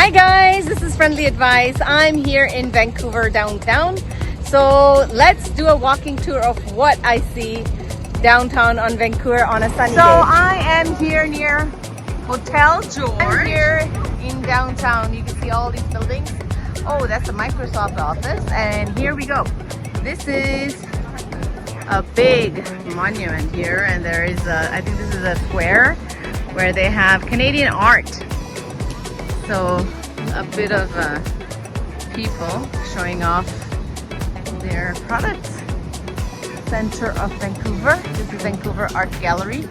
Hi guys, this is Friendly Advice. I'm here in Vancouver downtown. So let's do a walking tour of what I see downtown on Vancouver on a sunny day. So I am here near Hotel George. I'm here in downtown. You can see all these buildings. Oh, that's the Microsoft office. And here we go. This is a big monument here, and there is I think this is a square where they have Canadian art. So a bit of people showing off their products. Center of Vancouver. This is Vancouver Art Gallery.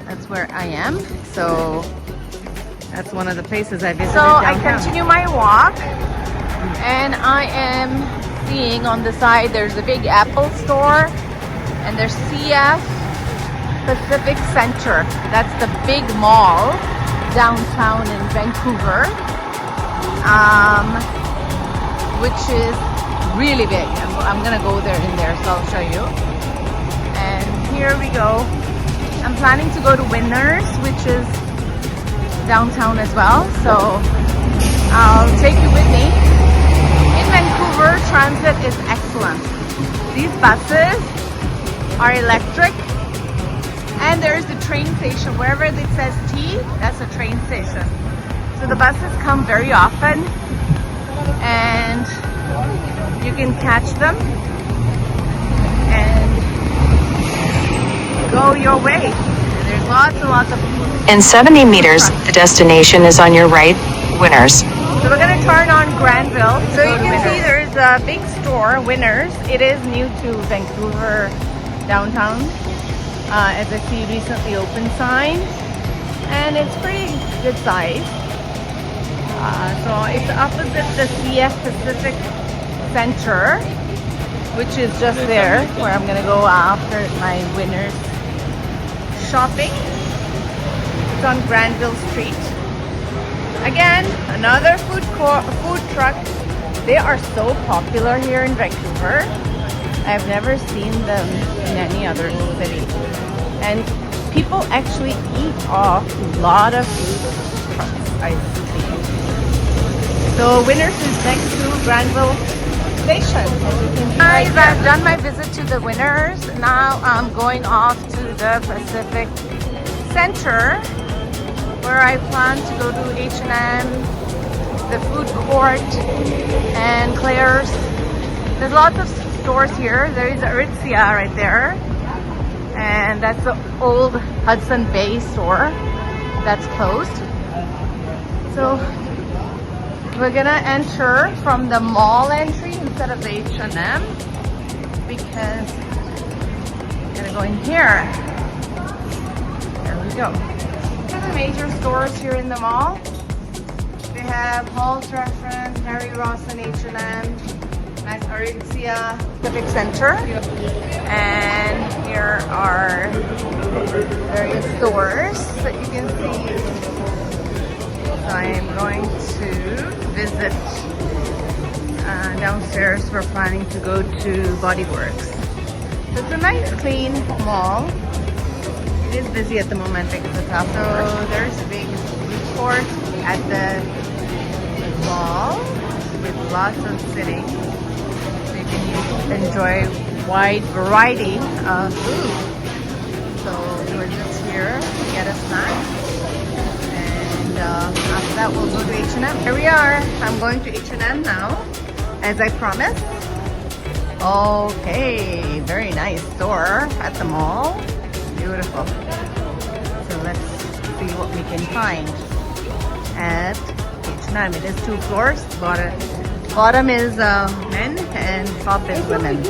That's where I am. So that's one of the places I visited. So downtown. I continue my walk, and I am seeing on the side there's a big Apple store, and there's CF Pacific Center. That's the big mall downtown in Vancouver, which is really big. I'm gonna go there in there, so I'll show you. And here we go. I'm planning to go to Winners, which is downtown as well, so I'll take you with me. In Vancouver, transit is excellent. These buses are electric, and there's the train station. Wherever it says T, that's a train station. So the buses come very often, and you can catch them and go your way. And there's lots and lots of food. In 70 meters, the destination is on your right, Winners. So we're gonna turn on Granville. So you can see there's a big store, Winners. It is new to Vancouver downtown. As I see, recently opened sign, and it's pretty good size. So it's opposite the CF Pacific Center, which is just there, where I'm gonna go after my Winners shopping. It's on Granville Street. Again, another food truck. They are so popular here in Vancouver. I've never seen them in any other city. And people actually eat off a lot of food trucks, I see. So Winners is next to Granville Station. Guys, I've done my visit to the Winners. Now I'm going off to the Pacific Center, where I plan to go to H&M, the food court, and Claire's. There's lots of stores here. There is Aritzia right there, and that's the old Hudson Bay store that's closed. So we're gonna enter from the mall entry instead of the H&M, because we're gonna go in here. There we go. These are the major stores here in the mall. They have Hall's Restaurant, Harry Ross and H&M, nice Aritzia, Pacific Center, and here are various stores that you can see. So I am going to visit downstairs. We're planning to go to Body Works. So it's a nice clean mall. It is busy at the moment because it's after. So there's a big food court at the mall with lots of sitting. Enjoy wide variety of food. So we're just here to get a snack, and after that we'll go to H&M. Here we are. I'm going to H&M now, as I promised. Okay, very nice store at the mall. Beautiful. So let's see what we can find at H&M. It is 2 floors. Bottom is men and top is women.